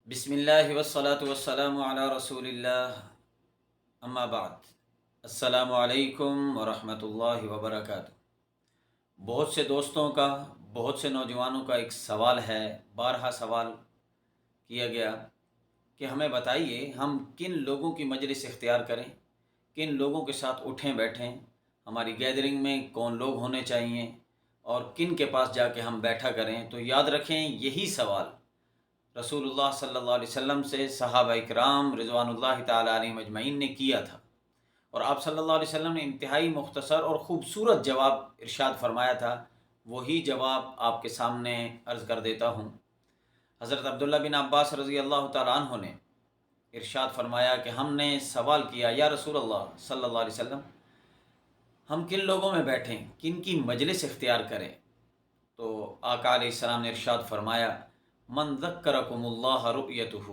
بسم اللہ والصلاة والسلام علی رسول اللہ اما بعد السلام علیکم ورحمۃ اللہ وبرکاتہ۔ بہت سے دوستوں کا، بہت سے نوجوانوں کا ایک سوال ہے، بارہا سوال کیا گیا کہ ہمیں بتائیے ہم کن لوگوں کی مجلس اختیار کریں، کن لوگوں کے ساتھ اٹھیں بیٹھیں، ہماری گیدرنگ میں کون لوگ ہونے چاہیے اور کن کے پاس جا کے ہم بیٹھا کریں۔ تو یاد رکھیں، یہی سوال رسول اللہ صلی اللہ علیہ وسلم سے صحابہ اکرام رضوان اللہ تعالی علیہم اجمعین نے کیا تھا، اور آپ صلی اللہ علیہ وسلم نے انتہائی مختصر اور خوبصورت جواب ارشاد فرمایا تھا۔ وہی جواب آپ کے سامنے عرض کر دیتا ہوں۔ حضرت عبداللہ بن عباس رضی اللہ تعالیٰ عنہ نے ارشاد فرمایا کہ ہم نے سوال کیا، یا رسول اللہ صلی اللہ علیہ وسلم، ہم کن لوگوں میں بیٹھیں، کن کی مجلس اختیار کریں؟ تو آقا علیہ السلام نے ارشاد فرمایا، من ذکرکم اللہ رؤیتہ،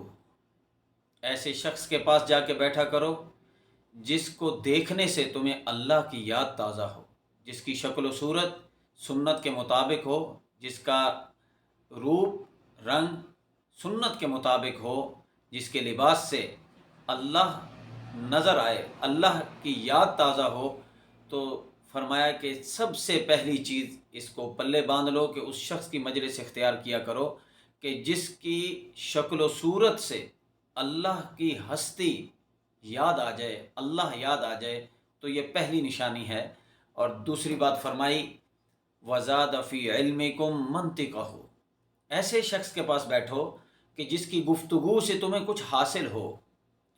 ایسے شخص کے پاس جا کے بیٹھا کرو جس کو دیکھنے سے تمہیں اللہ کی یاد تازہ ہو، جس کی شکل و صورت سنت کے مطابق ہو، جس کا روپ رنگ سنت کے مطابق ہو، جس کے لباس سے اللہ نظر آئے، اللہ کی یاد تازہ ہو۔ تو فرمایا کہ سب سے پہلی چیز اس کو پلے باندھ لو کہ اس شخص کی مجلس اختیار کیا کرو کہ جس کی شکل و صورت سے اللہ کی ہستی یاد آ جائے، اللہ یاد آ جائے۔ تو یہ پہلی نشانی ہے۔ اور دوسری بات فرمائی، وزاد فی علمکم منطقہ، ایسے شخص کے پاس بیٹھو کہ جس کی گفتگو سے تمہیں کچھ حاصل ہو،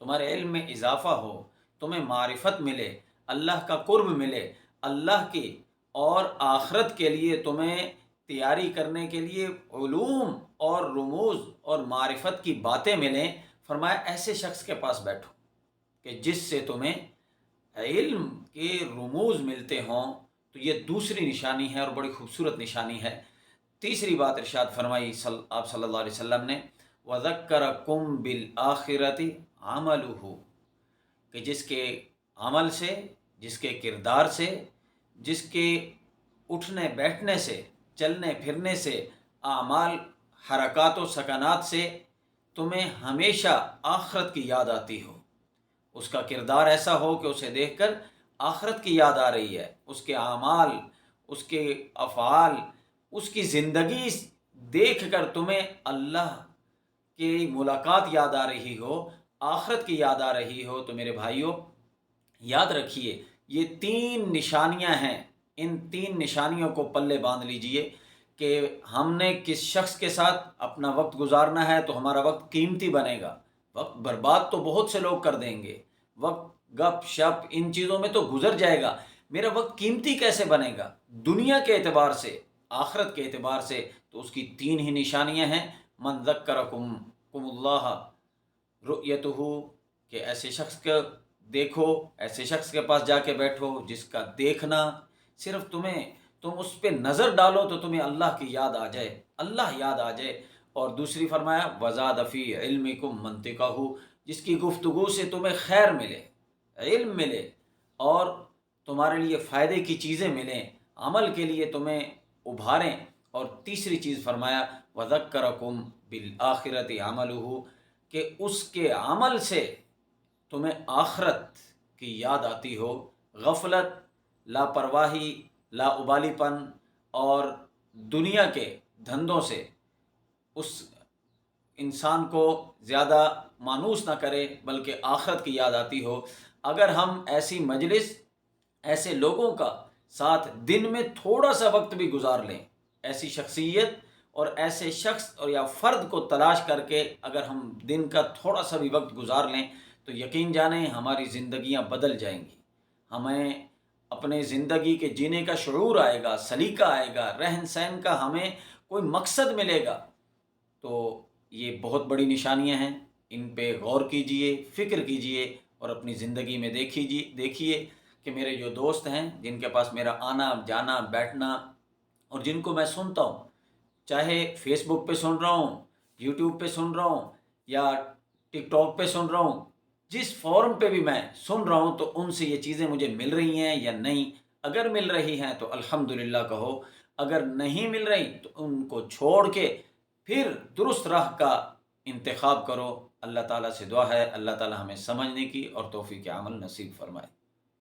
تمہارے علم میں اضافہ ہو، تمہیں معرفت ملے، اللہ کا قرب ملے، اللہ کی اور آخرت کے لیے تمہیں تیاری کرنے کے لیے علوم اور رموز اور معرفت کی باتیں ملیں۔ فرمایا ایسے شخص کے پاس بیٹھو کہ جس سے تمہیں علم کے رموز ملتے ہوں۔ تو یہ دوسری نشانی ہے اور بڑی خوبصورت نشانی ہے۔ تیسری بات ارشاد فرمائی آپ صلی اللہ علیہ وسلم نے، وَذَكَّرَكُمْ بِالْآخِرَةِ عَمَلُهُ، کہ جس کے عمل سے، جس کے کردار سے، جس کے اٹھنے بیٹھنے سے، چلنے پھرنے سے، اعمال حرکات و سکنات سے تمہیں ہمیشہ آخرت کی یاد آتی ہو، اس کا کردار ایسا ہو کہ اسے دیکھ کر آخرت کی یاد آ رہی ہے، اس کے اعمال، اس کے افعال، اس کی زندگی دیکھ کر تمہیں اللہ کی ملاقات یاد آ رہی ہو، آخرت کی یاد آ رہی ہو۔ تو میرے بھائیوں، یاد رکھیے یہ تین نشانیاں ہیں، ان تین نشانیوں کو پلے باندھ لیجئے کہ ہم نے کس شخص کے ساتھ اپنا وقت گزارنا ہے تو ہمارا وقت قیمتی بنے گا۔ وقت برباد تو بہت سے لوگ کر دیں گے، وقت گپ شپ ان چیزوں میں تو گزر جائے گا، میرا وقت قیمتی کیسے بنے گا دنیا کے اعتبار سے، آخرت کے اعتبار سے؟ تو اس کی تین ہی نشانیاں ہیں، من ذکرکم اللہ رؤیتہ، کہ ایسے شخص کے دیکھو، ایسے شخص کے پاس جا کے بیٹھو جس کا دیکھنا صرف تم اس پہ نظر ڈالو تو تمہیں اللہ کی یاد آ جائے، اللہ یاد آ جائے۔ اور دوسری فرمایا، وزاد فی علمکم منطقہ، جس کی گفتگو سے تمہیں خیر ملے، علم ملے اور تمہارے لیے فائدے کی چیزیں ملیں، عمل کے لیے تمہیں ابھاریں۔ اور تیسری چیز فرمایا، وَذَكَّرَكُمْ بِالْآخِرَةِ عَمَلُهُ، کہ اس کے عمل سے تمہیں آخرت کی یاد آتی ہو۔ غفلت، لاپرواہی، لا ابالی پن اور دنیا کے دھندوں سے اس انسان کو زیادہ مانوس نہ کرے، بلکہ آخرت کی یاد آتی ہو۔ اگر ہم ایسی مجلس، ایسے لوگوں کا ساتھ دن میں تھوڑا سا وقت بھی گزار لیں، ایسی شخصیت اور ایسے شخص اور یا فرد کو تلاش کر کے اگر ہم دن کا تھوڑا سا بھی وقت گزار لیں تو یقین جانیں ہماری زندگیاں بدل جائیں گی، ہمیں اپنے زندگی کے جینے کا شعور آئے گا، سلیقہ آئے گا، رہن سہن کا ہمیں کوئی مقصد ملے گا۔ تو یہ بہت بڑی نشانیاں ہیں، ان پہ غور کیجئے، فکر کیجئے اور اپنی زندگی میں دیکھیے کہ میرے جو دوست ہیں جن کے پاس میرا آنا جانا بیٹھنا اور جن کو میں سنتا ہوں، چاہے فیس بک پہ سن رہا ہوں، یوٹیوب پہ سن رہا ہوں یا ٹک ٹاک پہ سن رہا ہوں، جس فورم پہ بھی میں سن رہا ہوں تو ان سے یہ چیزیں مجھے مل رہی ہیں یا نہیں؟ اگر مل رہی ہیں تو الحمدللہ کہو، اگر نہیں مل رہی تو ان کو چھوڑ کے پھر درست راہ کا انتخاب کرو۔ اللہ تعالیٰ سے دعا ہے اللہ تعالیٰ ہمیں سمجھنے کی اور توفیق عمل نصیب فرمائے۔